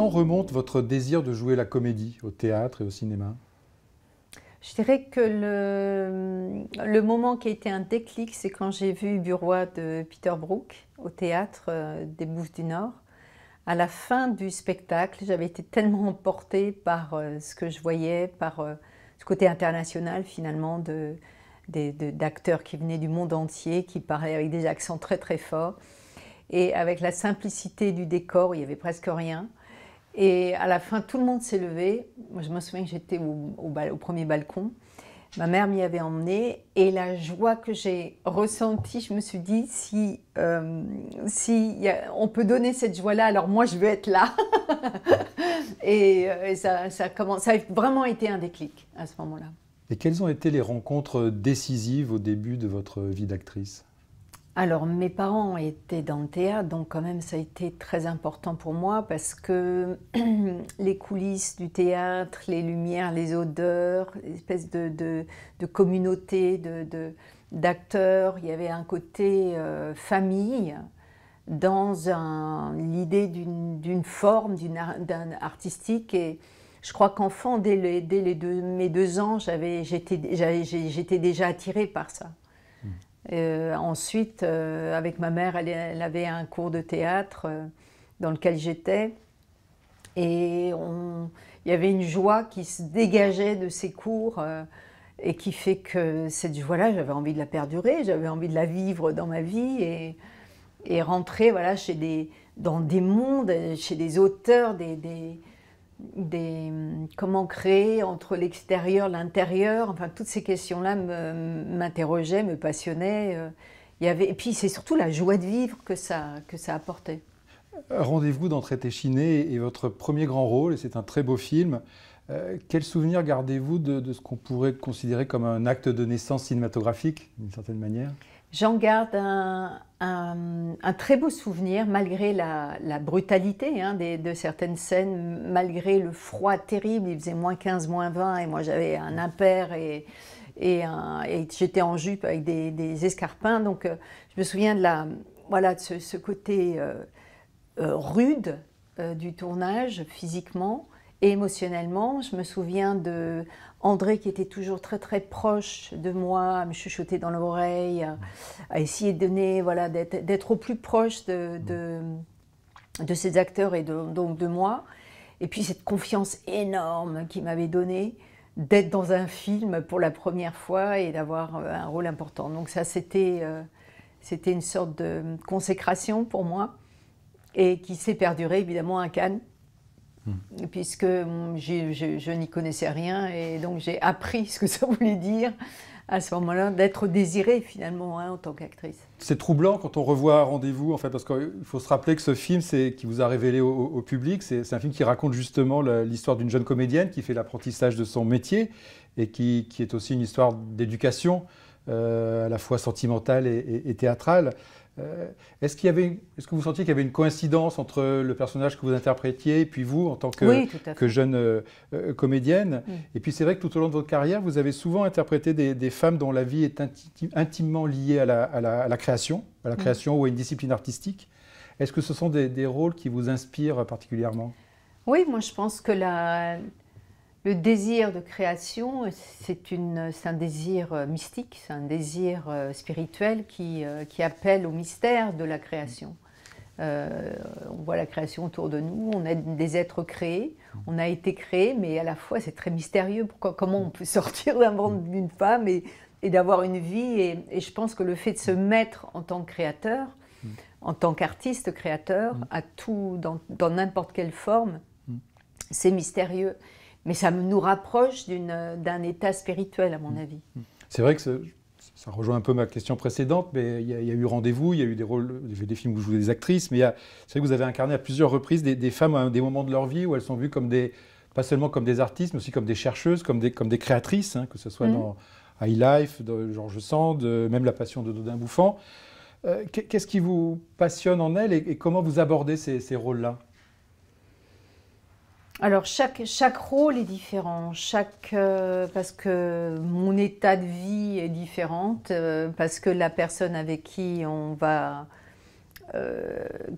quand remonte votre désir de jouer la comédie au théâtre et au cinéma? Je dirais que le moment qui a été un déclic, c'est quand j'ai vu Bureau de Peter Brook au théâtre des Bouches du Nord. À la fin du spectacle, j'avais été tellement emportée par ce que je voyais, par ce côté international finalement d'acteurs qui venaient du monde entier, qui parlaient avec des accents très très forts, et avec la simplicité du décor, il n'y avait presque rien. Et à la fin, tout le monde s'est levé. Moi, je me souviens que j'étais au premier balcon. Ma mère m'y avait emmenée et la joie que j'ai ressentie, je me suis dit, si on peut donner cette joie-là, alors moi, je veux être là. Et ça a vraiment été un déclic à ce moment-là. Et quelles ont été les rencontres décisives au début de votre vie d'actrice? Alors, mes parents étaient dans le théâtre, donc quand même, ça a été très important pour moi parce que les coulisses du théâtre, les lumières, les odeurs, l'espèce de communauté d'acteurs, il y avait un côté famille dans l'idée d'une forme, d'un artistique. Et je crois qu'enfant, dès mes 2 ans, j'étais déjà attirée par ça. Ensuite, avec ma mère, elle avait un cours de théâtre dans lequel j'étais. Et il y avait une joie qui se dégageait de ces cours et qui fait que cette joie-là, j'avais envie de la perdurer, j'avais envie de la vivre dans ma vie et rentrer voilà, dans des mondes, chez des auteurs, comment créer entre l'extérieur, l'intérieur, enfin toutes ces questions-là m'interrogeaient, me passionnaient. Et puis c'est surtout la joie de vivre que ça apportait. Rendez-vous d'entrée Téchiné est votre premier grand rôle et c'est un très beau film. Quel souvenir gardez-vous de ce qu'on pourrait considérer comme un acte de naissance cinématographique, d'une certaine manière? J'en garde un très beau souvenir, malgré la brutalité de certaines scènes, malgré le froid terrible. Il faisait -15, -20, et moi j'avais un impair et j'étais en jupe avec des escarpins. Donc je me souviens de ce côté rude du tournage, physiquement et émotionnellement. Je me souviens de André qui était toujours très très proche de moi, à me chuchoter dans l'oreille, à essayer de donner, voilà, d'être au plus proche de ces acteurs et donc de moi. Et puis cette confiance énorme qu'il m'avait donnée d'être dans un film pour la première fois et d'avoir un rôle important. Donc ça, c'était une sorte de consécration pour moi et qui s'est perdurée évidemment à Cannes. Puisque je n'y connaissais rien et donc j'ai appris ce que ça voulait dire à ce moment-là, d'être désirée finalement en tant qu'actrice. C'est troublant quand on revoit Rendez-vous, en fait, parce qu'il faut se rappeler que ce film qui vous a révélé au public, c'est un film qui raconte justement l'histoire d'une jeune comédienne qui fait l'apprentissage de son métier et qui est aussi une histoire d'éducation à la fois sentimentale et théâtrale. Est-ce que vous sentiez qu'il y avait une coïncidence entre le personnage que vous interprétiez et puis vous en tant Oui, que jeune comédienne? Mm. Et puis c'est vrai que tout au long de votre carrière, vous avez souvent interprété des femmes dont la vie est intimement liée à la création, ou à une discipline artistique. Est-ce que ce sont des rôles qui vous inspirent particulièrement? Oui, moi je pense que le désir de création, c'est un désir mystique, c'est un désir spirituel qui appelle au mystère de la création. On voit la création autour de nous, on est des êtres créés, on a été créés, mais à la fois c'est très mystérieux. Comment on peut sortir d'un ventre d'une femme et d'avoir une vie, et je pense que le fait de se mettre en tant que créateur, en tant qu'artiste créateur, à tout, dans n'importe quelle forme, c'est mystérieux. Mais ça nous rapproche d'un état spirituel, à mon avis. C'est vrai que ça rejoint un peu ma question précédente, mais il y a eu Rendez-vous, il y a eu des films où vous jouez des actrices, mais c'est vrai que vous avez incarné à plusieurs reprises des femmes à des moments de leur vie où elles sont vues comme pas seulement comme des artistes, mais aussi comme des chercheuses, comme des créatrices, que ce soit dans High Life, de George Sand, même La Passion de Dodin Bouffant. Qu'est-ce qui vous passionne en elles et comment vous abordez ces rôles-là? Alors chaque rôle est différent, parce que mon état de vie est différent, parce que la personne avec qui on va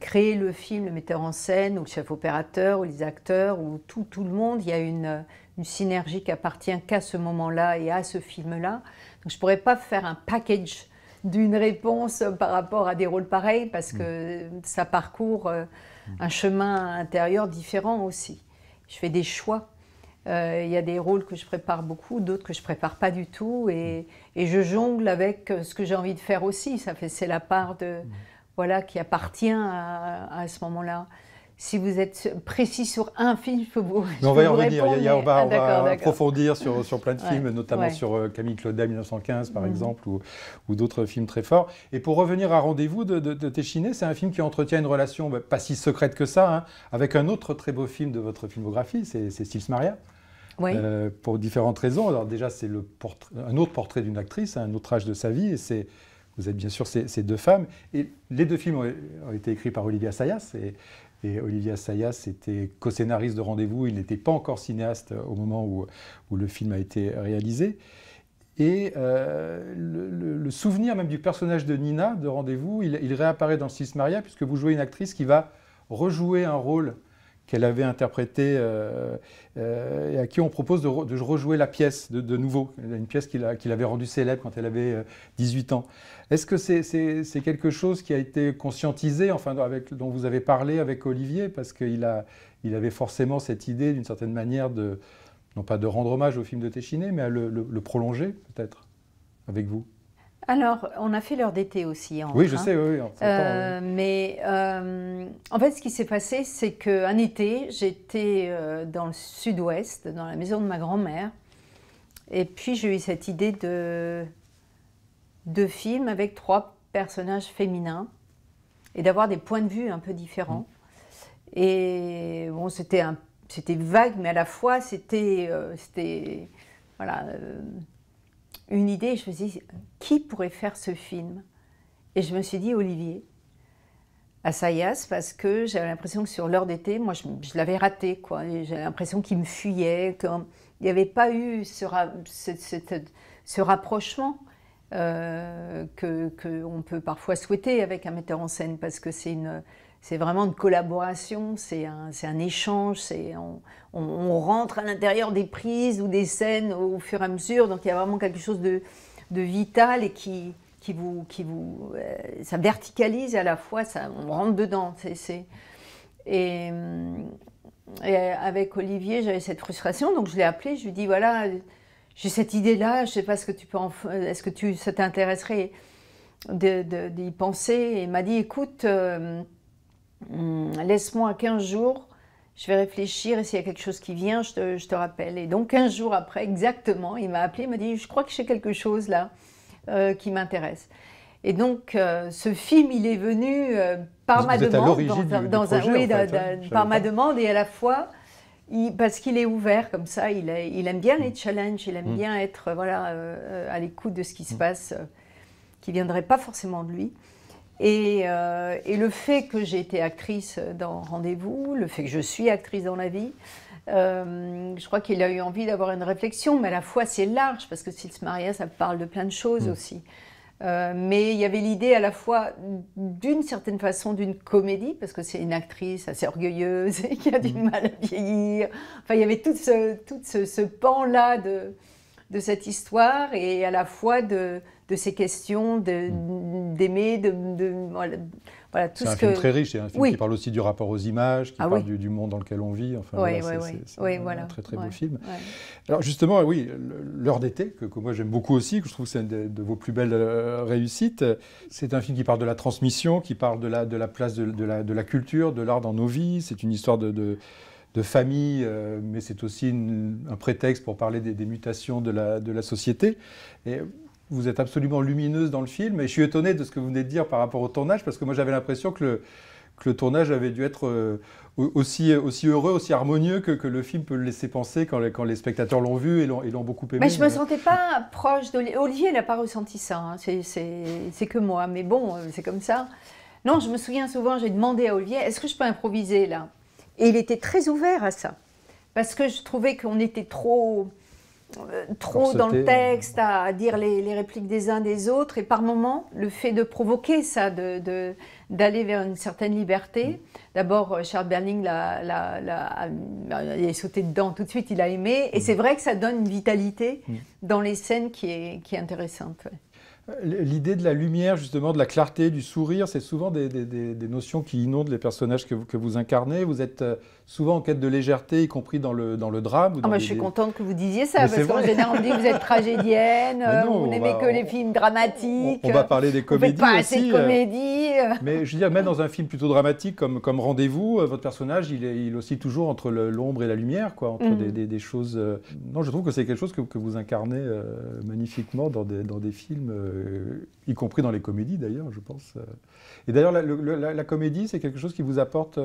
créer le film, le metteur en scène, ou le chef opérateur, ou les acteurs, ou tout le monde, il y a une synergie qui appartient qu'à ce moment-là et à ce film-là. Donc je ne pourrais pas faire un package d'une réponse par rapport à des rôles pareils, parce que ça parcourt un chemin intérieur différent aussi. Je fais des choix. Il y a des rôles que je prépare beaucoup, d'autres que je ne prépare pas du tout, et je jongle avec ce que j'ai envie de faire aussi. C'est la part de, voilà, qui appartient à ce moment-là. Si vous êtes précis sur un film, je peux vous répondre. On va y revenir, on va approfondir sur plein de films, notamment sur Camille Claudet 1915 par exemple, ou d'autres films très forts. Et pour revenir à Rendez-vous de Téchiné, c'est un film qui entretient une relation pas si secrète que ça, hein, avec un autre très beau film de votre filmographie, c'est Sils Maria. Oui. Pour différentes raisons. Alors déjà, c'est un autre portrait d'une actrice, un autre âge de sa vie, et vous êtes bien sûr ces deux femmes. Et les deux films ont été écrits par Olivier Assayas, et Olivier Assayas était co-scénariste de Rendez-vous, il n'était pas encore cinéaste au moment où le film a été réalisé. Et le souvenir même du personnage de Nina de Rendez-vous, il réapparaît dans Sils Maria, puisque vous jouez une actrice qui va rejouer un rôle qu'elle avait interprété et à qui on propose de rejouer la pièce de nouveau, une pièce qu'il avait rendue célèbre quand elle avait 18 ans. Est-ce que c'est quelque chose qui a été conscientisé, enfin, dont vous avez parlé avec Olivier, parce qu'il avait forcément cette idée, d'une certaine manière, non pas de rendre hommage au film de Téchiné, mais à le prolonger, peut-être, avec vous? Alors, on a fait l'heure d'été aussi. Oui, je sais, oui. Mais en fait, ce qui s'est passé, c'est qu'un été, j'étais dans le sud-ouest, dans la maison de ma grand-mère. Et puis, j'ai eu cette idée de film avec 3 personnages féminins et d'avoir des points de vue un peu différents. Et bon, c'était vague, mais à la fois, c'était voilà... une idée, je me suis dit, qui pourrait faire ce film? Et je me suis dit, Olivier Assayas, parce que j'avais l'impression que sur l'heure d'été, moi, je l'avais raté, quoi. J'avais l'impression qu'il me fuyait, qu'il n'y avait pas eu ce rapprochement qu'on peut parfois souhaiter avec un metteur en scène, parce que c'est vraiment une collaboration, c'est un échange, on rentre à l'intérieur des prises ou des scènes au fur et à mesure, donc il y a vraiment quelque chose de vital et qui ça verticalise à la fois, on rentre dedans. Et avec Olivier, j'avais cette frustration, donc je l'ai appelé, je lui ai dit, voilà, j'ai cette idée-là, je ne sais pas ce que tu peux est-ce que ça t'intéresserait d'y penser? Et il m'a dit, écoute, laisse-moi 15 jours, je vais réfléchir et s'il y a quelque chose qui vient, je te rappelle. Et donc 15 jours après, exactement, il m'a appelé, il m'a dit, je crois que j'ai quelque chose là qui m'intéresse. Et donc ce film, il est venu par ma demande, par ma demande, et à la fois, parce qu'il est ouvert comme ça, il aime bien les challenges, il aime bien être à l'écoute de ce qui se passe, qui ne viendrait pas forcément de lui. Et le fait que j'ai été actrice dans Rendez-vous, le fait que je suis actrice dans la vie, je crois qu'il a eu envie d'avoir une réflexion, mais à la fois c'est large, parce que Sils Maria, ça parle de plein de choses aussi. Mais il y avait l'idée à la fois, d'une certaine façon, d'une comédie, parce que c'est une actrice assez orgueilleuse et qui a du mal à vieillir. Enfin, il y avait tout ce pan-là de cette histoire, et à la fois de ces questions d'aimer, voilà, tout c'est un film très riche, c'est un film qui parle aussi du rapport aux images, qui parle du monde dans lequel on vit. Enfin, c'est un très très beau film. Ouais. Alors justement, oui, l'heure d'été, que moi j'aime beaucoup aussi, que je trouve que c'est une de vos plus belles réussites. C'est un film qui parle de la transmission, qui parle de la place de la culture, de l'art dans nos vies. C'est une histoire de famille, mais c'est aussi un prétexte pour parler des mutations de la société. Et vous êtes absolument lumineuse dans le film, et je suis étonné de ce que vous venez de dire par rapport au tournage, parce que moi j'avais l'impression que le tournage avait dû être aussi heureux, aussi harmonieux que le film peut le laisser penser quand les spectateurs l'ont vu et l'ont beaucoup aimé. Mais je ne me sentais pas proche d'Olivier. Olivier, il n'a pas ressenti ça, hein. C'est que moi, mais bon, c'est comme ça. Non, je me souviens souvent, j'ai demandé à Olivier, est-ce que je peux improviser là? Et il était très ouvert à ça, parce que je trouvais qu'on était trop trop dans le texte, à dire les répliques des uns des autres. Et par moments, le fait de provoquer ça, d'aller vers une certaine liberté. D'abord, Charles Berling il est sauté dedans tout de suite, il a aimé. Et c'est vrai que ça donne une vitalité dans les scènes qui est intéressante. Ouais. L'idée de la lumière, justement, de la clarté, du sourire, c'est souvent des notions qui inondent les personnages que vous incarnez. Vous êtes souvent en quête de légèreté, y compris dans le drame. Je suis contente que vous disiez ça, parce qu'en général, on dit que vous êtes tragédienne, vous n'aimez que les films dramatiques. On va parler des comédies aussi. Vous faites pas assez de comédies. Mais je veux dire, même dans un film plutôt dramatique comme Rendez-vous, votre personnage, il oscille toujours entre l'ombre et la lumière, quoi, entre des choses... Non, je trouve que c'est quelque chose que vous incarnez magnifiquement dans des films... y compris dans les comédies d'ailleurs, je pense. Et d'ailleurs, la comédie, c'est quelque chose qui vous apporte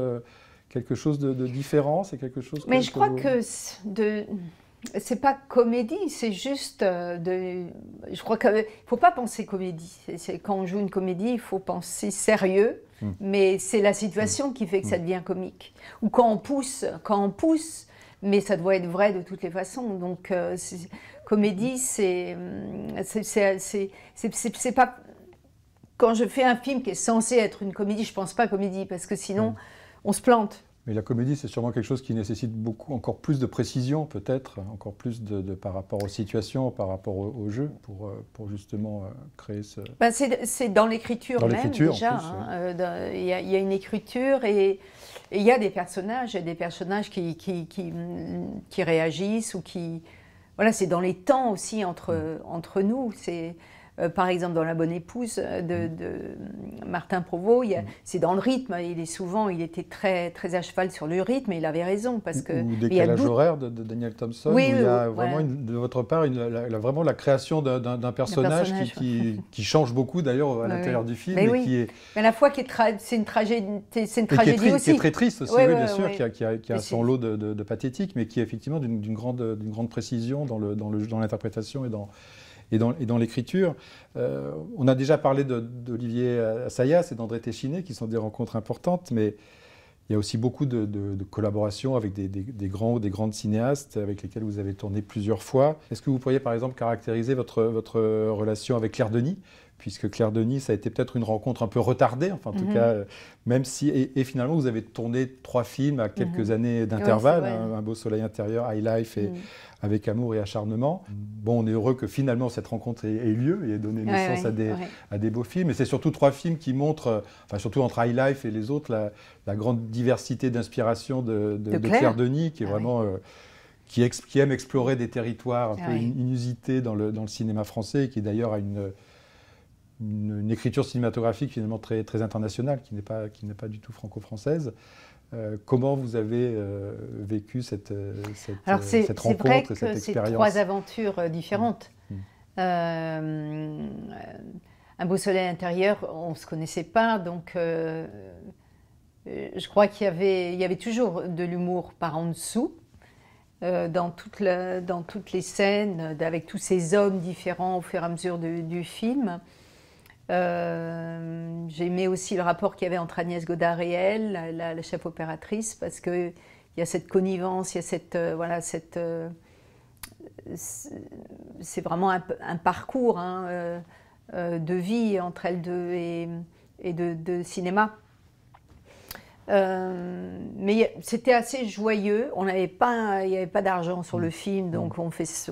quelque chose de différent, c'est quelque chose... Mais je crois que c'est pas comédie, c'est juste je crois qu'il ne faut pas penser comédie. Quand on joue une comédie, il faut penser sérieux, mais c'est la situation qui fait que ça devient comique. Ou quand on pousse, mais ça doit être vrai de toutes les façons. Donc, comédie, c'est pas... Quand je fais un film qui est censé être une comédie, je pense pas comédie, parce que sinon, on se plante. Mais la comédie, c'est sûrement quelque chose qui nécessite encore plus de précision, peut-être, encore plus par rapport aux situations, par rapport au jeu, pour justement créer ce... C'est dans l'écriture même, déjà. Il y a une écriture et il y a des personnages, qui réagissent ou qui... Voilà, c'est dans les temps aussi entre nous. Par exemple, dans La Bonne Épouse de Martin Provost, c'est dans le rythme. Il était très, très à cheval sur le rythme, et il avait raison. Parce que, ou Décalage horaire de Daniel Thompson, où il y a vraiment, de votre part, vraiment la création d'un personnage qui change beaucoup d'ailleurs à l'intérieur du film. Mais à la fois, c'est une tragédie aussi. Qui est très triste aussi, bien sûr, qui a son lot de pathétique, mais qui est effectivement d'une grande précision dans l'interprétation et dans l'écriture. On a déjà parlé d'Olivier Assayas et d'André Téchiné, qui sont des rencontres importantes, mais il y a aussi beaucoup de collaborations avec des grands ou des grandes cinéastes avec lesquels vous avez tourné plusieurs fois. Est-ce que vous pourriez par exemple caractériser votre relation avec Claire Denis ? Puisque Claire Denis, ça a été peut-être une rencontre un peu retardée, enfin en tout cas, même si... Et finalement, vous avez tourné 3 films à quelques années d'intervalle, Un beau soleil intérieur, High Life et Avec amour et acharnement. Bon, on est heureux que finalement cette rencontre ait lieu et ait donné naissance à des beaux films. Et c'est surtout 3 films qui montrent, enfin surtout entre High Life et les autres, la grande diversité d'inspiration de Claire Denis, qui est vraiment... qui aime explorer des territoires un peu inusités dans le cinéma français, et qui d'ailleurs a une écriture cinématographique finalement très, très internationale, qui n'est pas du tout franco-française. Comment vous avez vécu cette rencontre et cette expérience ? C'est 3 aventures différentes. Un beau soleil intérieur, on ne se connaissait pas, donc je crois qu'il y avait toujours de l'humour par en dessous. Dans toutes les scènes, avec tous ces hommes différents au fur et à mesure du film. J'aimais aussi le rapport qu'il y avait entre Agnès Godard et elle, la chef opératrice, parce qu'il y a cette connivence, il y a c'est vraiment un parcours de vie entre elles deux et de cinéma. Mais c'était assez joyeux. Il n'y avait pas d'argent sur le film, donc on faisait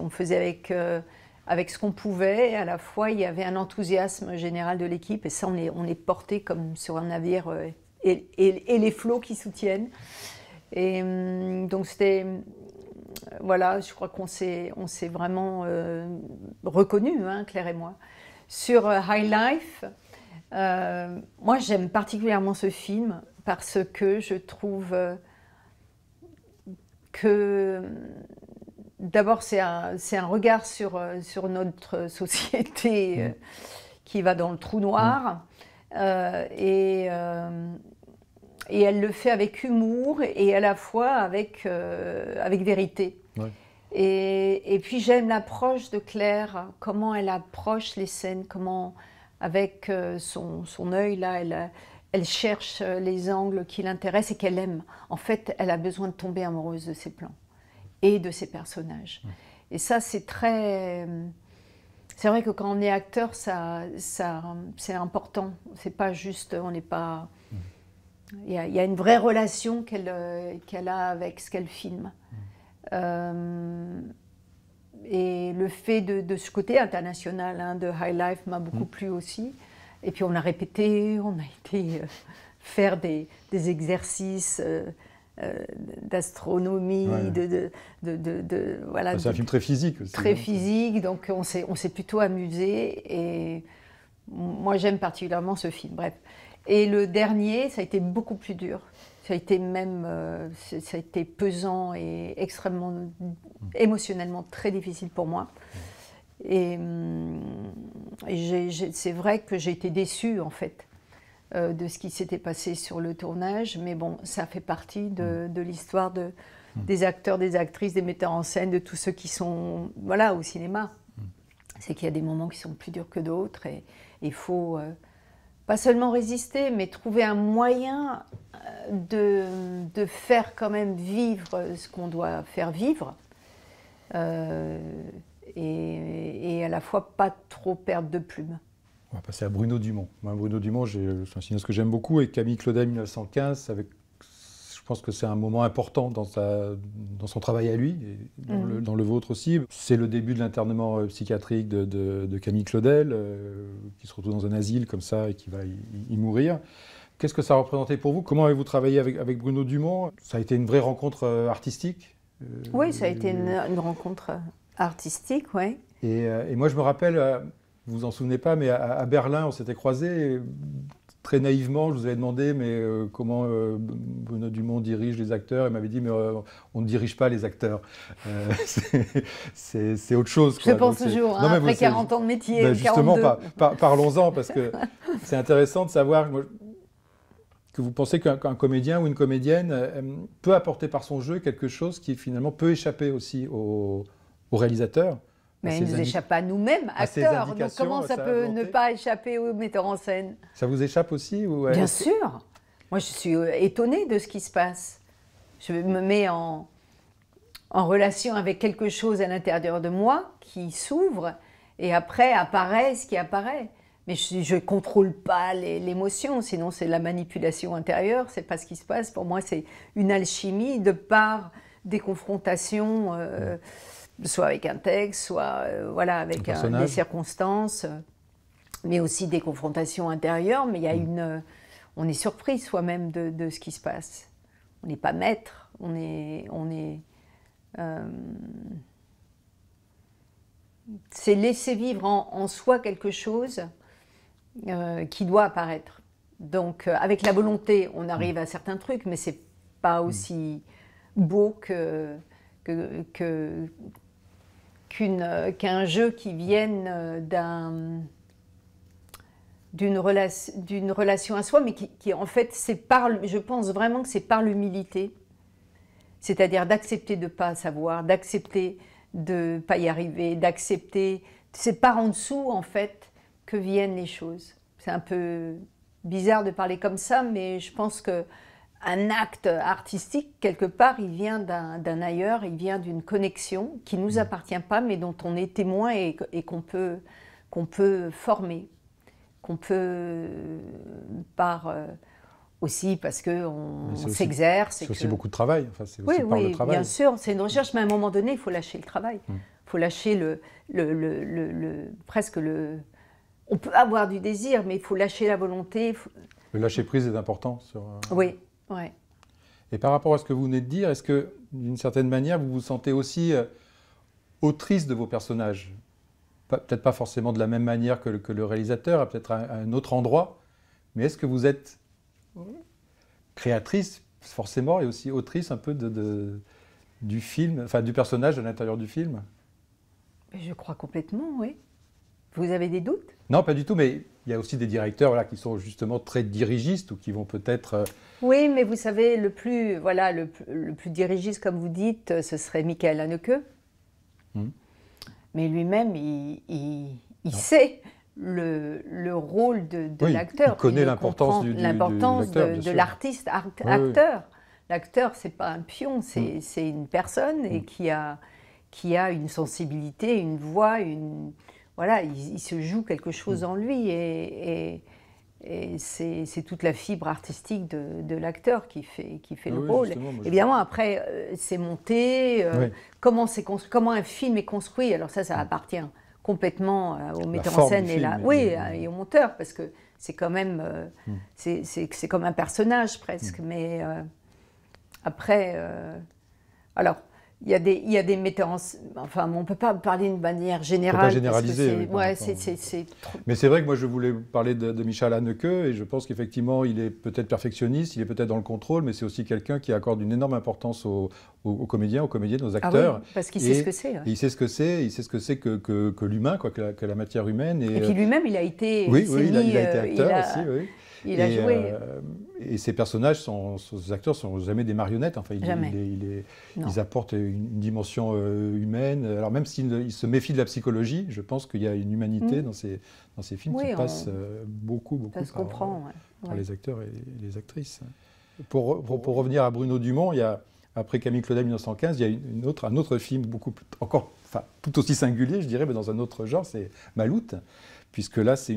avec ce qu'on pouvait. À la fois, il y avait un enthousiasme général de l'équipe, et ça, on est porté comme sur un navire, et les flots qui soutiennent. Et donc c'était... Voilà, je crois qu'on s'est vraiment reconnus, Claire et moi. Sur High Life, moi j'aime particulièrement ce film, parce que je trouve que, d'abord, c'est un regard sur notre société qui va dans le trou noir, et elle le fait avec humour et à la fois avec vérité. Ouais. Et puis j'aime l'approche de Claire, comment elle approche les scènes, comment, avec son œil là, elle cherche les angles qui l'intéressent et qu'elle aime. En fait, elle a besoin de tomber amoureuse de ses plans et de ses personnages. Et ça, c'est très... C'est vrai que quand on est acteur, c'est important. C'est pas juste, on n'est pas... Il y a une vraie relation qu'elle a avec ce qu'elle filme. Et le fait de ce côté international, hein, de High Life m'a beaucoup plu aussi. Et puis on a répété, on a été faire des exercices d'astronomie, voilà. C'est un film très physique aussi. Très physique, donc on s'est plutôt amusé. Et moi j'aime particulièrement ce film, bref. Et le dernier, ça a été beaucoup plus dur. Ça a été même, ça a été pesant et extrêmement émotionnellement très difficile pour moi. Et c'est vrai que j'ai été déçue en fait de ce qui s'était passé sur le tournage, mais bon, ça fait partie de l'histoire des acteurs, des actrices, des metteurs en scène, de tous ceux qui sont voilà, au cinéma. C'est qu'il y a des moments qui sont plus durs que d'autres et il faut pas seulement résister, mais trouver un moyen de faire quand même vivre ce qu'on doit faire vivre. Et à la fois pas trop perdre de plume. On va passer à Bruno Dumont. Moi, Bruno Dumont, c'est un cinéaste que j'aime beaucoup, et Camille Claudel 1915, je pense que c'est un moment important dans son travail à lui, et dans le vôtre aussi. C'est le début de l'internement psychiatrique de Camille Claudel, qui se retrouve dans un asile comme ça et qui va y mourir. Qu'est-ce que ça a représenté pour vous? Comment avez-vous travaillé avec Bruno Dumont? Ça a été une vraie rencontre artistique? Oui, ça a été une rencontre artistique, oui. Et moi, je me rappelle, vous vous en souvenez pas, mais à Berlin, on s'était croisés. Très naïvement, je vous avais demandé mais comment Bruno Dumont dirige les acteurs. Il m'avait dit mais on ne dirige pas les acteurs. C'est autre chose. Je pense toujours, hein, après 40 ans de métier. Ben justement, parlons-en, parce que c'est intéressant de savoir que vous pensez qu'un comédien ou une comédienne peut apporter par son jeu quelque chose qui finalement peut échapper aussi au réalisateur. Mais il ne nous échappe pas à nous-mêmes, acteurs. Donc comment ça peut ne pas échapper aux metteurs en scène? Ça vous échappe aussi ou Bien sûr. Moi, je suis étonnée de ce qui se passe. Je me mets en relation avec quelque chose à l'intérieur de moi qui s'ouvre et après apparaît ce qui apparaît. Mais je ne contrôle pas l'émotion, sinon c'est la manipulation intérieure, c'est pas ce qui se passe. Pour moi, c'est une alchimie de par des confrontations... soit avec un texte, soit voilà, avec des circonstances, mais aussi des confrontations intérieures. Mais il y a on est surpris soi-même de ce qui se passe. On n'est pas maître, c'est laisser vivre en soi quelque chose qui doit apparaître. Donc avec la volonté, on arrive à certains trucs, mais c'est pas aussi beau qu'un jeu qui vienne d'une relation à soi, mais qui en fait, je pense vraiment que c'est par l'humilité, c'est-à-dire d'accepter de ne pas savoir, d'accepter de ne pas y arriver, d'accepter, c'est par en dessous en fait que viennent les choses. C'est un peu bizarre de parler comme ça, mais je pense que un acte artistique, quelque part, il vient d'un ailleurs, il vient d'une connexion qui ne nous appartient pas, mais dont on est témoin et qu'on peut former, qu'on peut aussi parce qu'on s'exerce. C'est aussi beaucoup de travail. Enfin, c'est aussi oui, le travail. Bien sûr, c'est une recherche, mais à un moment donné, il faut lâcher le travail. Il faut lâcher presque le... On peut avoir du désir, mais il faut lâcher la volonté. Le lâcher-prise est important. Oui. Ouais. Et par rapport à ce que vous venez de dire, est-ce que, d'une certaine manière, vous vous sentez aussi autrice de vos personnages? Peut-être pas forcément de la même manière que le réalisateur, peut-être à un autre endroit, mais est-ce que vous êtes créatrice, forcément, et aussi autrice un peu du film, enfin du personnage à l'intérieur du film? Je crois complètement, oui. Vous avez des doutes? Non, pas du tout, mais il y a aussi des directeurs qui sont justement très dirigistes ou qui vont peut-être... Oui, mais vous savez, le plus dirigiste, comme vous dites, ce serait Michael Haneke. Mais lui-même, il sait le rôle de l'acteur. Il connaît l'importance de l'artiste acteur. L'acteur, c'est pas un pion, c'est une personne et qui a qui a une sensibilité, une voix, voilà, il se joue quelque chose en lui et c'est toute la fibre artistique de l'acteur qui fait le rôle. Évidemment, après, c'est monté, comment un film est construit, alors ça appartient complètement au metteur en scène et au monteur, parce que c'est quand même c'est comme un personnage presque. Mais après, alors il y a des metteurs en scène, enfin on ne peut pas parler d'une manière générale. On ne peut pas généraliser. C'est trop... Mais c'est vrai que moi je voulais parler de Michel Haneke, et je pense qu'effectivement il est peut-être perfectionniste, il est peut-être dans le contrôle, mais c'est aussi quelqu'un qui accorde une énorme importance aux comédiens, aux acteurs. Ah oui, parce qu'il sait ce que c'est. Ouais. Il sait ce que c'est que l'humain, que la matière humaine. Et puis lui-même, il a été... Oui, il a été acteur aussi, oui. Il a joué. Et ces personnages, ces acteurs, ne sont jamais des marionnettes. Enfin, ils apportent une dimension humaine. Alors même s'ils se méfient de la psychologie, je pense qu'il y a une humanité dans ces films qui passent beaucoup par les acteurs et les actrices. Pour revenir à Bruno Dumont, après Camille Claudel 1915, il y a un autre film tout aussi singulier, je dirais, mais dans un autre genre, c'est Maloute. Puisque là, c'est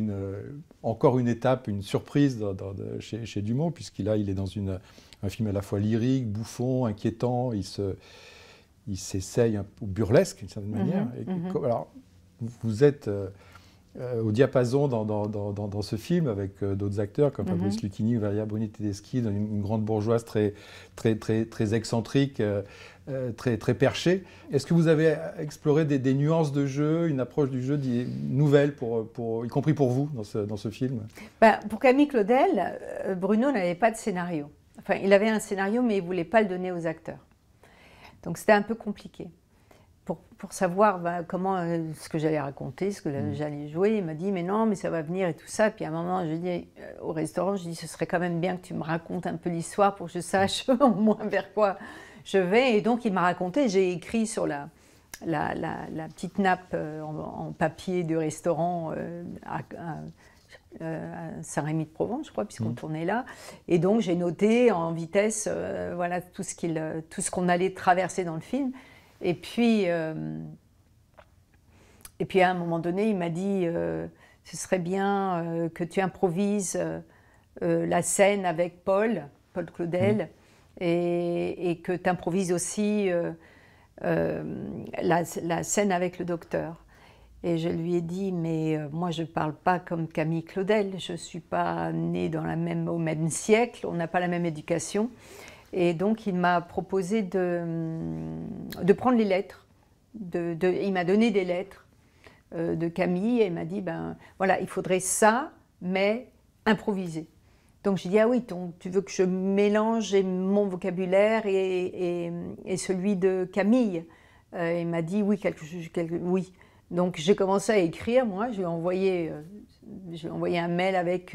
encore une étape, une surprise chez Dumont, puisqu'il est dans un film à la fois lyrique, bouffon, inquiétant, il s'essaye un peu burlesque, d'une certaine manière. Alors, vous êtes au diapason dans ce film, avec d'autres acteurs, comme Fabrice Lucchini ou Valéria Bruni-Tedeschi, une grande bourgeoise très excentrique, très perché. Est-ce que vous avez exploré des nuances de jeu, une approche du jeu nouvelle, y compris pour vous, dans ce film? Pour Camille Claudel, Bruno n'avait pas de scénario. Enfin, il avait un scénario, mais il ne voulait pas le donner aux acteurs. Donc c'était un peu compliqué. Pour savoir comment, ce que j'allais raconter, ce que j'allais jouer, il m'a dit « mais non, mais ça va venir » et tout ça. Puis à un moment, je dis au restaurant, je dis « ce serait quand même bien que tu me racontes un peu l'histoire pour que je sache au moins vers quoi je vais ». Et donc il m'a raconté, j'ai écrit sur la petite nappe en papier du restaurant à Saint-Rémy-de-Provence, je crois, puisqu'on tournait là. Et donc j'ai noté en vitesse voilà, tout ce qu'on allait traverser dans le film. Et puis à un moment donné, il m'a dit ce serait bien que tu improvises la scène avec Paul Claudel, et que tu improvises aussi la scène avec le docteur. Et je lui ai dit, mais moi je ne parle pas comme Camille Claudel, je ne suis pas née au même siècle, on n'a pas la même éducation. Et donc, il m'a proposé de prendre les lettres. Il m'a donné des lettres de Camille et il m'a dit, voilà, il faudrait ça, mais improviser. Donc, j'ai dit, ah oui, tu veux que je mélange mon vocabulaire et celui de Camille? Il m'a dit, oui, oui. Donc, j'ai commencé à écrire, moi, je lui ai envoyé un mail avec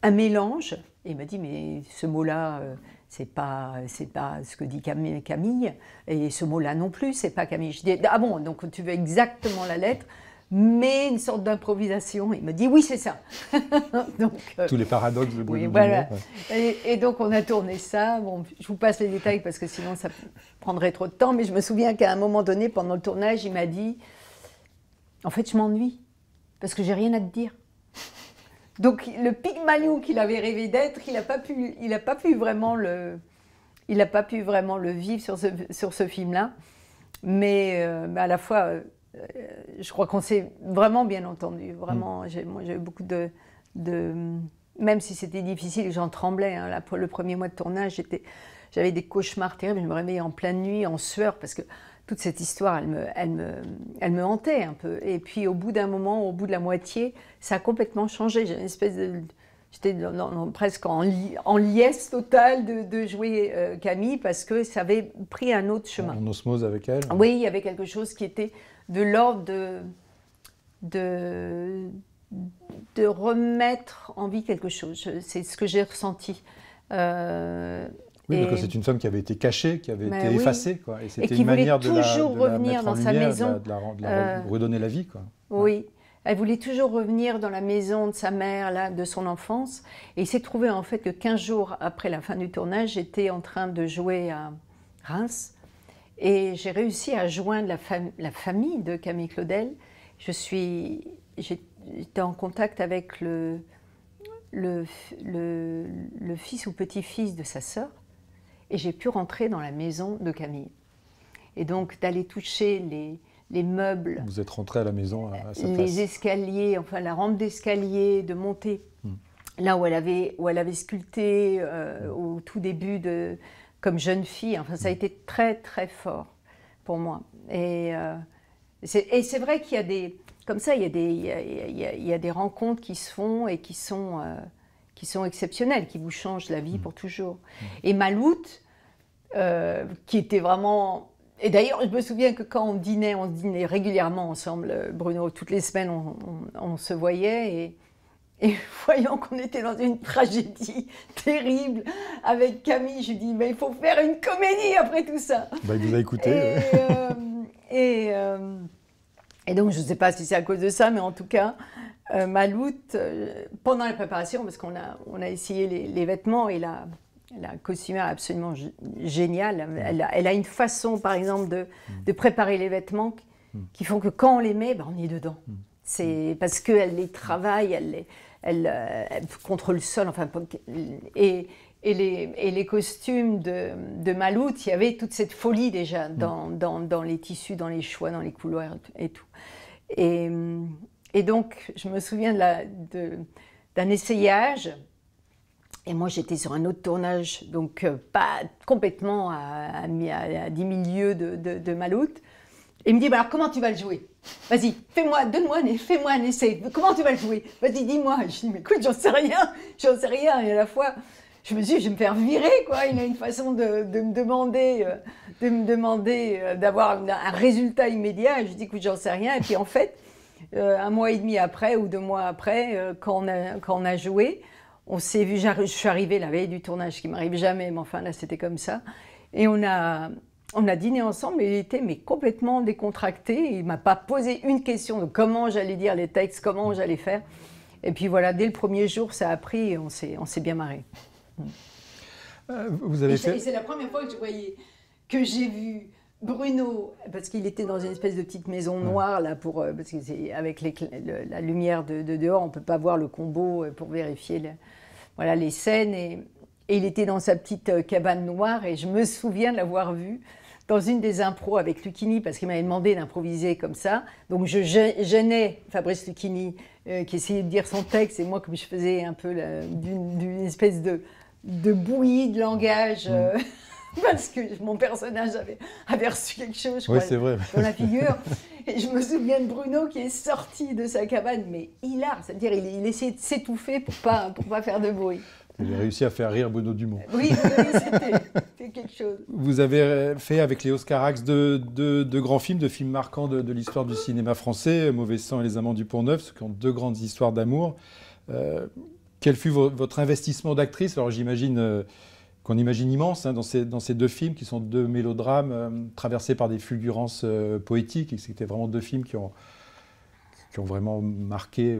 un mélange. Et il m'a dit, mais ce mot-là... c'est pas ce que dit Camille, et ce mot-là non plus, c'est pas Camille. Je dis, ah bon, donc tu veux exactement la lettre, mais une sorte d'improvisation. Il me dit, oui, c'est ça. Donc, tous les paradoxes de Bruno. Oui, voilà. Et donc, on a tourné ça. Bon, je vous passe les détails parce que sinon, ça prendrait trop de temps, mais je me souviens qu'à un moment donné, pendant le tournage, il m'a dit, en fait, je m'ennuie, parce que j'ai rien à te dire. Donc le Pygmalion qu'il avait rêvé d'être, il n'a pas pu vraiment le vivre sur ce film-là. Mais à la fois, je crois qu'on s'est vraiment bien entendu. Vraiment, moi j'ai eu beaucoup de même si c'était difficile, j'en tremblais. Hein, là, pour le premier mois de tournage, j'avais des cauchemars terribles. Je me réveillais en pleine nuit, en sueur, parce que toute cette histoire, elle me hantait un peu. Et puis au bout d'un moment, au bout de la moitié, ça a complètement changé. J'ai une espèce de... J'étais presque en liesse totale de jouer Camille, parce que ça avait pris un autre chemin. En osmose avec elle? Oui, il y avait quelque chose qui était de l'ordre de remettre en vie quelque chose. C'est ce que j'ai ressenti. Oui, parce que c'est une femme qui avait été cachée, qui avait été effacée, quoi. Et c'était une manière de la revenir dans sa maison, de la redonner la vie, quoi. Oui, elle voulait toujours revenir dans la maison de sa mère, là, de son enfance. Et il s'est trouvé en fait que 15 jours après la fin du tournage, j'étais en train de jouer à Reims. Et j'ai réussi à joindre la famille de Camille Claudel. J'étais en contact avec le fils ou petit-fils de sa sœur, et j'ai pu rentrer dans la maison de Camille. Et donc d'aller toucher les meubles. Vous êtes rentré à la maison à sa place. Les escaliers, enfin la rampe d'escalier, de monter. Là où elle avait sculpté au tout début comme jeune fille. Enfin, ça a été très très fort pour moi. Et c'est vrai qu'il y a des... Comme ça, il y a des rencontres qui se font et qui sont exceptionnelles, qui vous changent la vie pour toujours. Et Maloute, qui était vraiment... Et d'ailleurs, je me souviens que quand on se dînait régulièrement ensemble, Bruno, toutes les semaines, on se voyait. Et voyant qu'on était dans une tragédie terrible avec Camille, je dis, mais il faut faire une comédie après tout ça. Bah, il vous a écouté. Et donc, je ne sais pas si c'est à cause de ça, mais en tout cas, Maloute, pendant la préparation, parce qu'on a essayé les vêtements, et la costumière est absolument géniale. Elle a une façon, par exemple, de préparer les vêtements qui font que quand on les met, ben, on est dedans. C'est parce qu'elle les travaille, elle contre le sol, enfin, et les costumes de Maloute, il y avait toute cette folie déjà dans les tissus, dans les choix, dans les couleurs et tout. Et donc, je me souviens d'un essayage, et moi j'étais sur un autre tournage, donc pas complètement à 10 000 lieues de Maloute. Et il me dit, bah alors comment tu vas le jouer? Vas-y, fais-moi un essai. Comment tu vas le jouer? Vas-y, dis-moi. Je dis, mais écoute, j'en sais rien. Et à la fois, je me suis dit, je vais me faire virer, quoi. Il a une façon de me demander d'avoir un résultat immédiat. Et je dis, écoute, j'en sais rien. Et puis en fait, 1 mois et demi après ou 2 mois après, quand on a joué, on s'est vu. Je suis arrivée la veille du tournage, ce qui m'arrive jamais, mais enfin là, c'était comme ça. Et on a dîné ensemble, et il était complètement décontracté. Il ne m'a pas posé une question de comment j'allais dire les textes, comment j'allais faire. Et puis voilà, dès le premier jour, ça a pris, et on s'est bien marré. Vous avez fait... Et c'est la première fois que j'ai vu Bruno, parce qu'il était dans une espèce de petite maison noire, là, parce que avec la lumière de dehors, on ne peut pas voir le combo pour vérifier les scènes. Et il était dans sa petite cabane noire, et je me souviens de l'avoir vu dans une des impros avec Lucchini, parce qu'il m'avait demandé d'improviser comme ça. Donc je gênais Fabrice Lucchini, qui essayait de dire son texte, et moi, comme je faisais un peu d'une espèce de bouillie de langage, parce que mon personnage avait reçu quelque chose, je crois, c'est vrai, dans la figure. Et je me souviens de Bruno qui est sorti de sa cabane, mais hilar, c'est-à-dire il essayait de s'étouffer pour pas faire de bruit. J'ai réussi à faire rire Bruno Dumont. Oui, c'était quelque chose. Vous avez fait avec Léos Carax deux grands films, 2 films marquants de l'histoire du cinéma français, Mauvais sang et Les Amants du Pont-Neuf, ce qui ont 2 grandes histoires d'amour. Quel fut votre investissement d'actrice? Alors j'imagine qu'on imagine immense dans ces 2 films qui sont 2 mélodrames traversés par des fulgurances poétiques. Et c'était vraiment 2 films qui ont vraiment marqué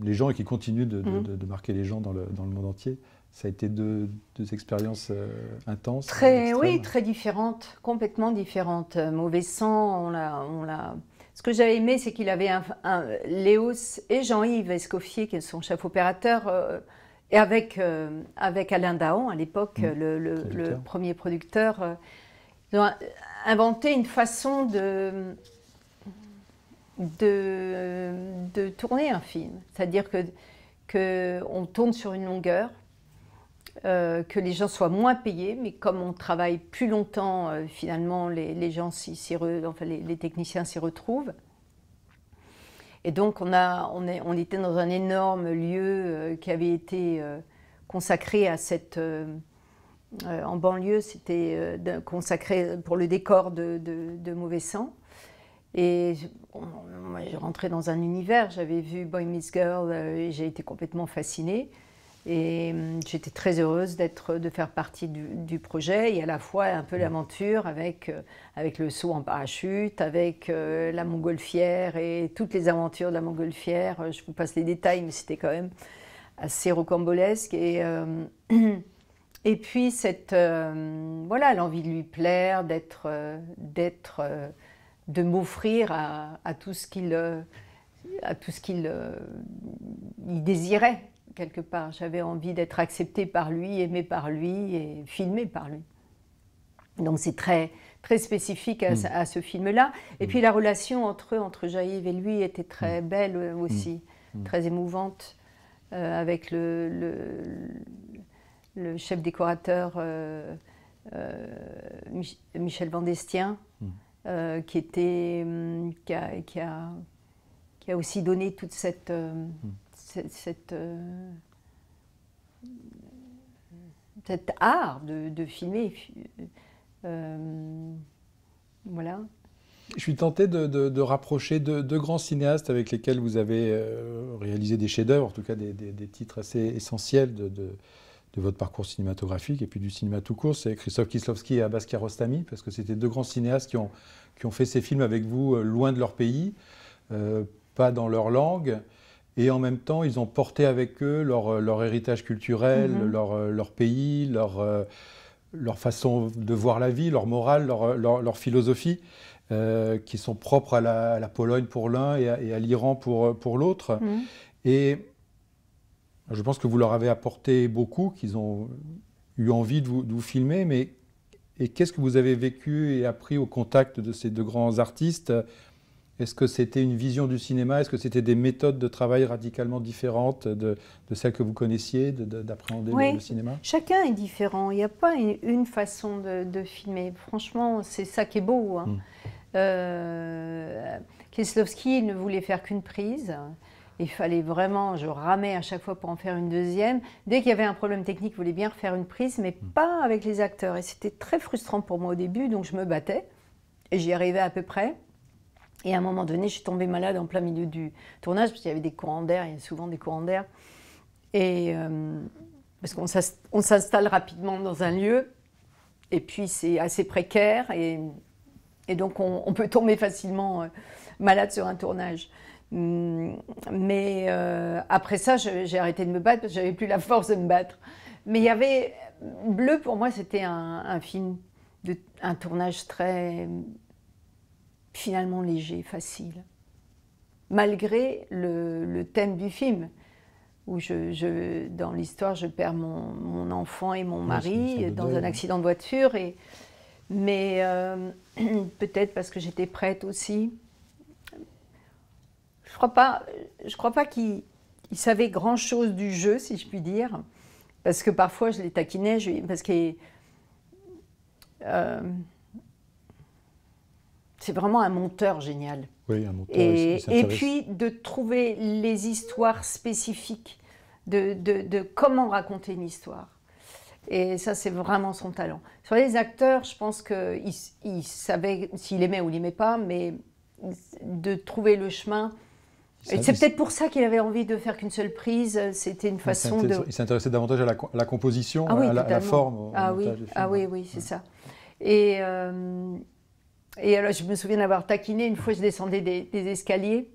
les gens et qui continuent de marquer les gens dans le monde entier. Ça a été deux expériences intenses. Oui, très différentes, complètement différentes. Mauvais sang, Ce que j'avais aimé, c'est qu'il avait Léos et Jean-Yves Escoffier, qui est son chef opérateur, et avec Alain Dahan, à l'époque, le premier producteur, ils ont inventé une façon de tourner un film. C'est-à-dire qu'on tourne sur une longueur, que les gens soient moins payés, mais comme on travaille plus longtemps, finalement, les gens les techniciens s'y retrouvent. Et donc, on était dans un énorme lieu qui avait été consacré à cette... en banlieue, c'était consacré pour le décor de Mauvais sang. Et moi, j'ai rentré dans un univers, j'avais vu Boy Meets Girl, et j'ai été complètement fascinée. Et j'étais très heureuse de faire partie du projet, et à la fois un peu l'aventure avec le saut en parachute, avec la montgolfière et toutes les aventures de la montgolfière. Je vous passe les détails, mais c'était quand même assez rocambolesque. Et Et puis, voilà, l'envie de lui plaire, de m'offrir à tout ce qu'il il désirait, quelque part. J'avais envie d'être acceptée par lui, aimée par lui et filmée par lui. Donc c'est très, très spécifique à ce film-là. Et puis la relation entre Jaïv et lui était très belle aussi, très émouvante, avec le chef décorateur Michel Vandestien, qui a aussi donné toute cet art de filmer. Voilà. Je suis tenté de rapprocher deux grands cinéastes avec lesquels vous avez réalisé des chefs-d'œuvre, en tout cas des titres assez essentiels de votre parcours cinématographique et puis du cinéma tout court. C'est Krzysztof Kieślowski et Abbas Kiarostami, parce que c'était deux grands cinéastes qui ont fait ces films avec vous loin de leur pays, pas dans leur langue, et en même temps, ils ont porté avec eux leur héritage culturel, leur pays, leur façon de voir la vie, leur morale, leur philosophie, qui sont propres à la Pologne pour l'un et à l'Iran pour l'autre. Et je pense que vous leur avez apporté beaucoup, qu'ils ont eu envie de vous filmer, et qu'est-ce que vous avez vécu et appris au contact de ces deux grands artistes? Est-ce que c'était une vision du cinéma? Est-ce que c'était des méthodes de travail radicalement différentes de celles que vous connaissiez, d'appréhender le cinéma? Chacun est différent. Il n'y a pas une façon de filmer. Franchement, c'est ça qui est beau. Kieślowski ne voulait faire qu'une prise. Il fallait vraiment, je ramais à chaque fois pour en faire une deuxième. Dès qu'il y avait un problème technique, il voulait bien refaire une prise, mais pas avec les acteurs. Et c'était très frustrant pour moi au début, donc je me battais. Et j'y arrivais à peu près. Et à un moment donné, je suis tombée malade en plein milieu du tournage, parce qu'il y avait des courants d'air, il y a souvent des courants d'air. Et parce qu'on s'installe rapidement dans un lieu, et puis c'est assez précaire, et donc on peut tomber facilement malade sur un tournage. Mais après ça, j'ai arrêté de me battre, parce que j'avais plus la force de me battre. Mais il y avait... Bleu, pour moi, c'était un film, un tournage très... finalement léger, facile, malgré le thème du film, où dans l'histoire, je perds mon enfant et mon mari dans un accident de voiture, mais peut-être parce que j'étais prête aussi. Je crois pas qu'il savait grand-chose du jeu, si je puis dire, parce que parfois je les taquinais, parce que... c'est vraiment un monteur génial. Oui, un monteur. Et puis de trouver les histoires spécifiques, de comment raconter une histoire. Et ça, c'est vraiment son talent. Sur les acteurs, je pense qu'il savait s'il aimait ou il n'aimait pas, mais de trouver le chemin. C'est peut-être pour ça qu'il avait envie de faire qu'une seule prise. C'était une façon de... Il s'intéressait davantage à la composition, à la forme. Oui, c'est ça. Et alors, je me souviens d'avoir taquiné, une fois je descendais des escaliers,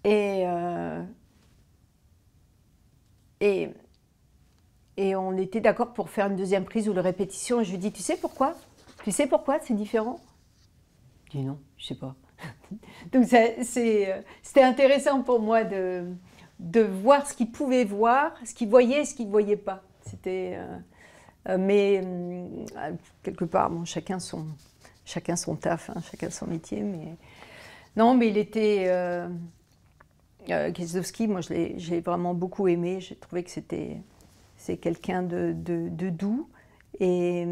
et on était d'accord pour faire une deuxième prise ou de répétition, et je lui dis, tu sais pourquoi c'est différent? Il dit non, je sais pas. Donc c'était intéressant pour moi de voir ce qu'il pouvait voir, ce qu'il voyait et ce qu'il ne voyait pas. Mais quelque part, bon, chacun son taf, chacun son métier. Non, mais il était... Kieślowski, moi j'ai vraiment beaucoup aimé. J'ai trouvé que c'est quelqu'un de doux et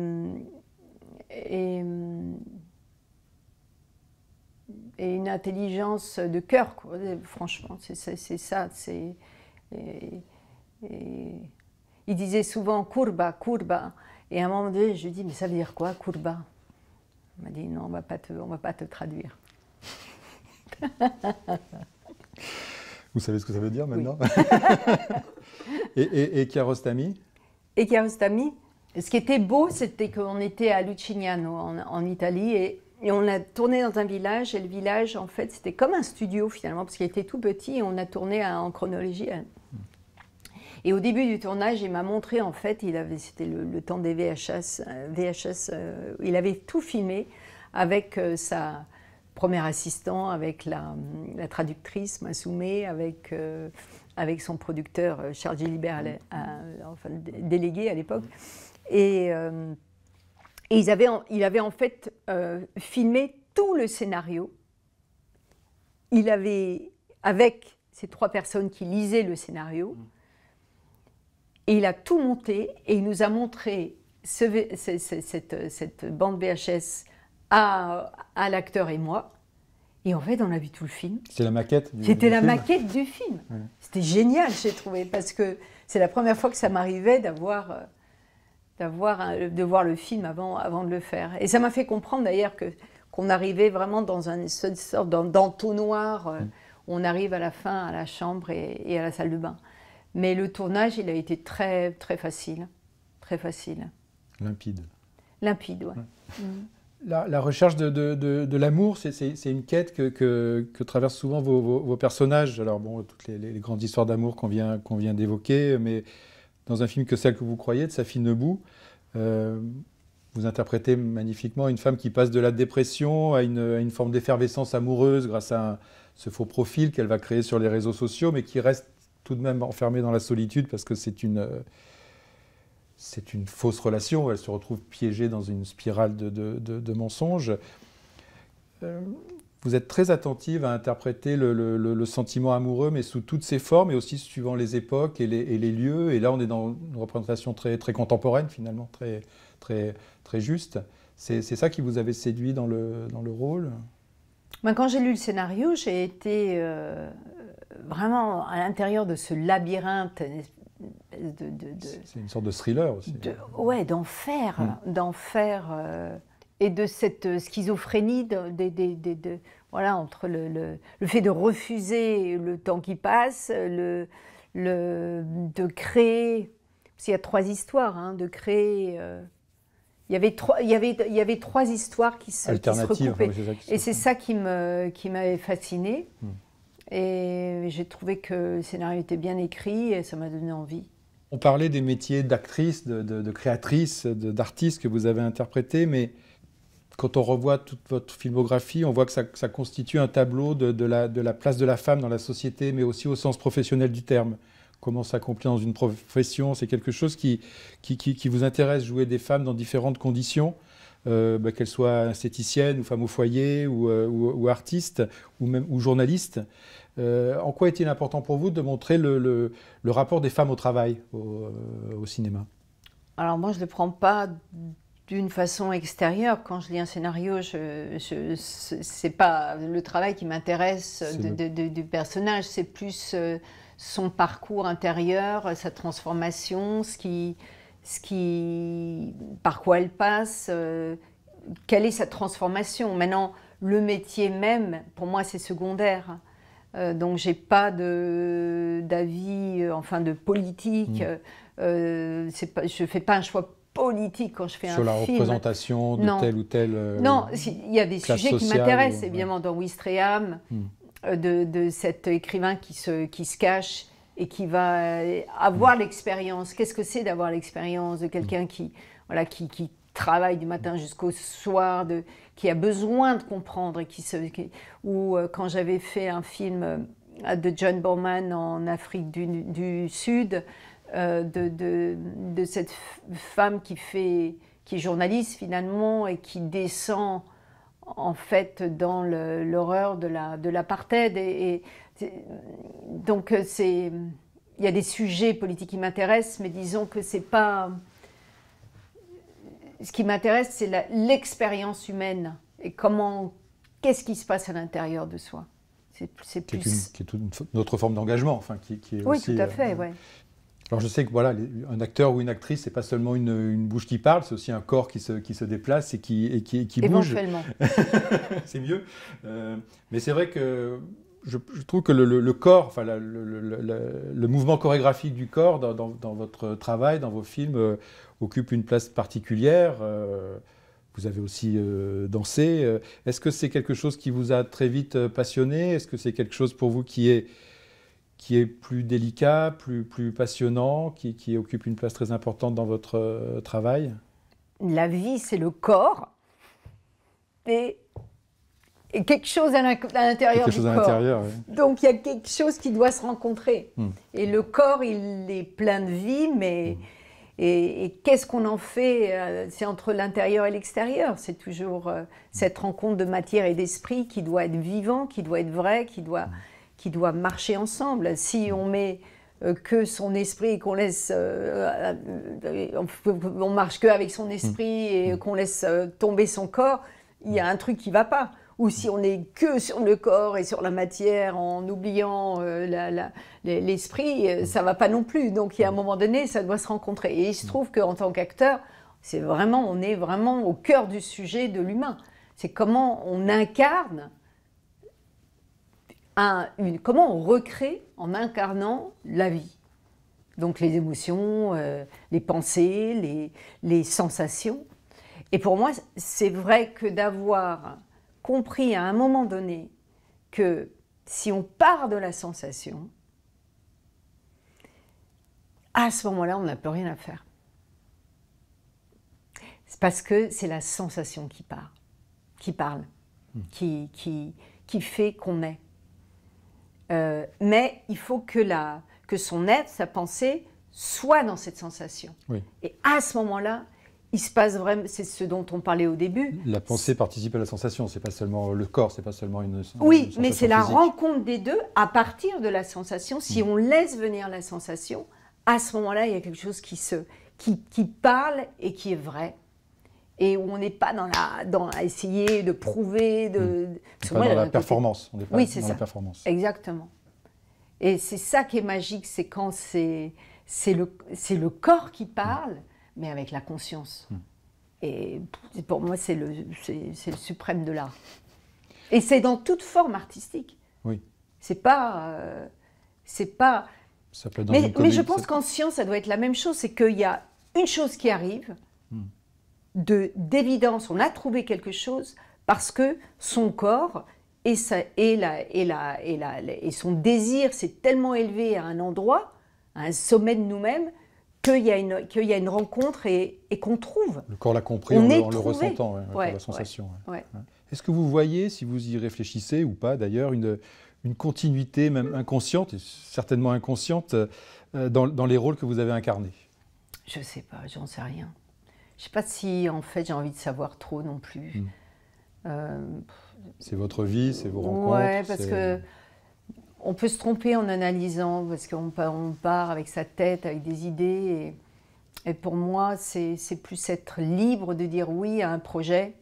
une intelligence de cœur, quoi. Franchement, c'est ça. Il disait souvent kurba, kurba. Et à un moment donné, je lui dis, mais ça veut dire quoi, kurba? Il m'a dit, non, on va pas te traduire. Vous savez ce que ça veut dire maintenant? Oui. Et Kiarostami? Et Kiarostami, ce qui était beau, c'était qu'on était à Lucignano, en Italie, et on a tourné dans un village, et le village, en fait, c'était comme un studio, finalement, parce qu'il était tout petit, et on a tourné en chronologie. Et au début du tournage, il m'a montré, en fait, c'était le temps des VHS, il avait tout filmé avec sa première assistant, avec la traductrice Massoumé, avec son producteur Charles Gilibert, enfin, délégué à l'époque. Et il avait en fait filmé tout le scénario. Il avait, avec ces 3 personnes qui lisaient le scénario, et il a tout monté, et il nous a montré cette bande VHS à l'acteur et moi. Et en fait, on a vu tout le film. C'est la maquette du C'était la film. maquette du film. Ouais. C'était génial, j'ai trouvé, parce que c'est la première fois que ça m'arrivait de voir le film avant de le faire. Et ça m'a fait comprendre d'ailleurs qu'on arrivait vraiment dans une sorte d'entonnoir. On arrive à la fin à la chambre et à la salle de bain. Mais le tournage, il a été très, très facile. Très facile. Limpide. Limpide, ouais. La recherche de l'amour, c'est une quête que traversent souvent vos personnages. Alors bon, toutes les grandes histoires d'amour qu'on vient d'évoquer, mais dans un film que Celle que vous croyez, de Safi Nebou, vous interprétez magnifiquement une femme qui passe de la dépression à une forme d'effervescence amoureuse grâce à ce faux profil qu'elle va créer sur les réseaux sociaux, mais qui reste tout de même enfermée dans la solitude parce que c'est une fausse relation. Elle se retrouve piégée dans une spirale de mensonges. Vous êtes très attentive à interpréter le sentiment amoureux, mais sous toutes ses formes, et aussi suivant les époques et les lieux. Et là, on est dans une représentation très, très contemporaine, finalement, très, très, très juste. C'est ça qui vous avait séduit dans le rôle? Ben, quand j'ai lu le scénario, j'ai été vraiment à l'intérieur de ce labyrinthe. C'est une sorte de thriller aussi. Ouais, d'enfer, et de cette schizophrénie voilà, entre le fait de refuser le temps qui passe, de créer, parce qu'il y a 3 histoires, hein, de créer. Il y avait 3 histoires qui se recoupaient. Enfin, et c'est ça qui m'avait fascinée. Et j'ai trouvé que le scénario était bien écrit et ça m'a donné envie. On parlait des métiers d'actrice, de créatrice, d'artiste que vous avez interprété, mais quand on revoit toute votre filmographie, on voit que ça constitue un tableau de la place de la femme dans la société, mais aussi au sens professionnel du terme. Comment s'accomplir dans une profession, c'est quelque chose qui vous intéresse, jouer des femmes dans différentes conditions, qu'elles soient esthéticiennes ou femmes au foyer ou artistes ou journalistes. En quoi est-il important pour vous de montrer le rapport des femmes au travail au cinéma? Alors moi, je ne le prends pas d'une façon extérieure. Quand je lis un scénario, c'est pas le travail qui m'intéresse du personnage, c'est plus son parcours intérieur, sa transformation, par quoi elle passe, quelle est sa transformation. Maintenant, le métier même, pour moi, c'est secondaire. Donc, j'ai pas d'avis, enfin, de politique. Je fais pas un choix politique quand je fais un film. Sur la représentation de telle ou telle non, il y a des sujets qui m'intéressent, évidemment, dans Ouistreham, de cet écrivain qui se cache et qui va avoir l'expérience. Qu'est-ce que c'est d'avoir l'expérience de quelqu'un qui travaille du matin jusqu'au soir, qui a besoin de comprendre, ou quand j'avais fait un film de John Borman en Afrique du Sud, de cette femme qui est journaliste finalement et qui descend en fait dans l'horreur de l'apartheid. Donc il y a des sujets politiques qui m'intéressent, mais disons que c'est pas... Ce qui m'intéresse, c'est l'expérience humaine et qu'est-ce qui se passe à l'intérieur de soi. C'est plus... Qui est une autre forme d'engagement, enfin, qui est oui, aussi... tout à fait, oui. Alors je sais que voilà, un acteur ou une actrice, c'est pas seulement une bouche qui parle, c'est aussi un corps qui se déplace et qui bouge. Éventuellement. C'est mieux. Mais c'est vrai que je trouve que le corps, enfin le mouvement chorégraphique du corps dans votre travail, dans vos films, occupe une place particulière. Vous avez aussi dansé. Est-ce que c'est quelque chose qui vous a très vite passionné? Est-ce que c'est quelque chose pour vous qui est qui est plus délicat, plus passionnant, qui occupe une place très importante dans votre travail? La vie, c'est le corps et quelque chose à l'intérieur du corps. Oui. Donc, il y a quelque chose qui doit se rencontrer. Et le corps, il est plein de vie, mais... Et qu'est-ce qu'on en fait? C'est entre l'intérieur et l'extérieur. C'est toujours cette rencontre de matière et d'esprit qui doit être vivant, qui doit être vrai, qui doit marcher ensemble. Si on met que son esprit et qu'on laisse... on marche que avec son esprit et qu'on laisse tomber son corps, il y a un truc qui ne va pas. Ou si on n'est que sur le corps et sur la matière en oubliant l'esprit, ça ne va pas non plus. Donc, il y a un moment donné, ça doit se rencontrer. Et il se trouve qu'en tant qu'acteur, on est vraiment au cœur du sujet de l'humain. C'est comment on incarne, comment on recrée en incarnant la vie. Donc, les émotions, les pensées, les sensations. Et pour moi, c'est vrai que d'avoir compris à un moment donné que si on part de la sensation, à ce moment-là, on n'a plus rien à faire. C'est parce que c'est la sensation qui parle, qui fait qu'on est. Mais il faut que son être, sa pensée, soit dans cette sensation. Oui. Et à ce moment-là, il se passe vraiment, c'est ce dont on parlait au début. La pensée participe à la sensation, c'est pas seulement le corps, c'est pas seulement une sensation. Oui, mais c'est la rencontre des deux à partir de la sensation. Si on laisse venir la sensation, à ce moment-là, il y a quelque chose qui parle et qui est vrai. Et où on n'est pas dans essayer de prouver, pas dans la performance. On n'est pas dans la performance. Exactement. Et c'est ça qui est magique, c'est quand c'est le corps qui parle, mais avec la conscience. Et pour moi, c'est le suprême de l'art. Et c'est dans toute forme artistique. Oui. C'est pas... Ça peut être dans une comédie, mais je pense qu'en science, ça doit être la même chose. C'est qu'il y a une chose qui arrive, d'évidence, on a trouvé quelque chose, parce que son corps et son désir s'est tellement élevé à un endroit, à un sommet de nous-mêmes, qu'il y a une rencontre et qu'on trouve. Le corps l'a compris en le ressentant, la sensation. Ouais. Est-ce que vous voyez, si vous y réfléchissez ou pas d'ailleurs, une continuité même inconsciente, et certainement inconsciente, dans les rôles que vous avez incarnés? Je ne sais pas, j'en sais rien. Je ne sais pas si en fait j'ai envie de savoir trop non plus. C'est votre vie, c'est vos rencontres. Oui, parce que on peut se tromper en analysant, parce qu'on part avec sa tête, avec des idées. Et pour moi, c'est plus être libre de dire oui à un projet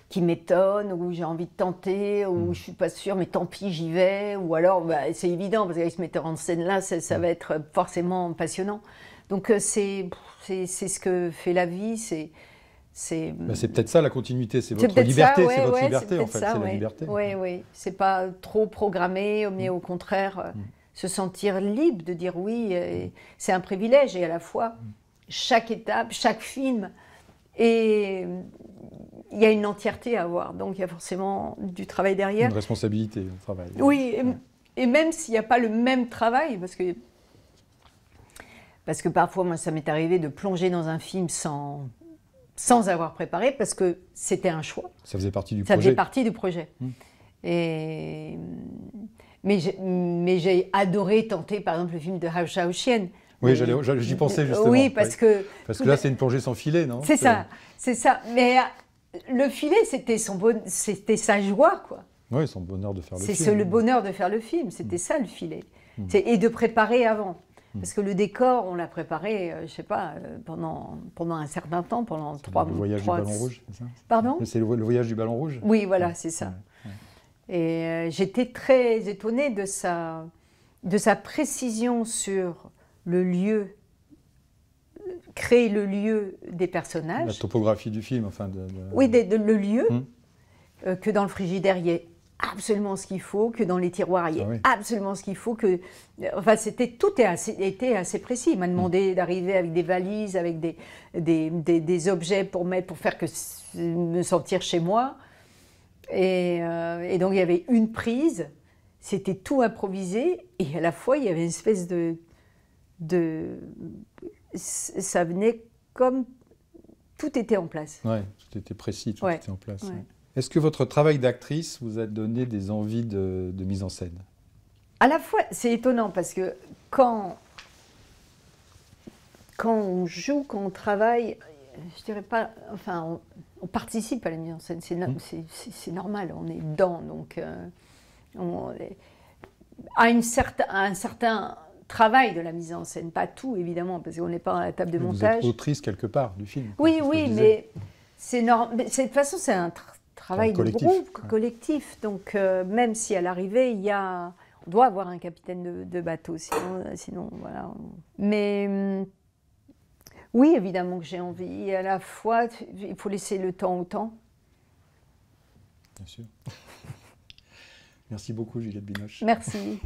qui m'étonne, où j'ai envie de tenter, où je ne suis pas sûre, mais tant pis, j'y vais. Ou alors, c'est évident, parce qu'avec ce metteur en scène-là, ça va être forcément passionnant. Donc, c'est ce que fait la vie, c'est peut-être ça la continuité, c'est votre liberté, c'est votre liberté en fait, c'est la liberté. Oui, c'est pas trop programmé, mais au contraire, se sentir libre de dire oui, c'est un privilège et à la fois, chaque étape, chaque film, et il y a une entièreté à avoir, donc il y a forcément du travail derrière. Une responsabilité au travail. Oui, et même s'il n'y a pas le même travail, parce que parfois, moi, ça m'est arrivé de plonger dans un film sans avoir préparé, parce que c'était un choix. Ça faisait partie du projet. Ça faisait partie du projet. Mais j'ai adoré tenter, par exemple, le film de Hao Xiaoxian. Oui, j'y pensais justement. Oui, parce que là, c'est une plongée sans filet, non? C'est ça. Mais le filet, c'était sa joie, quoi. Oui, son bonheur de faire le film. C'est le bonheur de faire le film, c'était ça le filet. Et de préparer avant. Parce que le décor, on l'a préparé, je ne sais pas, pendant un certain temps, pendant 3 mois. Le voyage du ballon rouge, c'est ça? Pardon? C'est le voyage du ballon rouge? Oui, voilà, c'est ça. Et j'étais très étonnée de sa précision sur le lieu, créer le lieu des personnages. La topographie du film, enfin. Oui, le lieu, que dans le frigidaire, il y ait absolument ce qu'il faut, que dans les tiroirs, il y ait absolument ce qu'il faut, enfin, tout était assez précis. Il m'a demandé d'arriver avec des valises, avec des objets pour faire me sentir chez moi. Et donc, il y avait une prise c'était tout improvisé et à la fois il y avait une espèce ça venait comme tout était en place. Oui, tout était précis, tout était en place. Ouais. Ouais. Est-ce que votre travail d'actrice vous a donné des envies de mise en scène? À la fois, c'est étonnant parce que quand on joue, quand on travaille, je dirais pas, enfin, on participe à la mise en scène, c'est normal, on est dedans, donc à un certain travail de la mise en scène, pas tout évidemment, parce qu'on n'est pas à la table de montage. Vous êtes autrice quelque part du film. Oui, mais c'est normal. De toute façon, c'est un travail de groupe, collectif, donc même si à l'arrivée, on doit avoir un capitaine de bateau, sinon voilà. Mais oui, évidemment que j'ai envie. Et à la fois, il faut laisser le temps au temps. Bien sûr. Merci beaucoup, Juliette Binoche. Merci.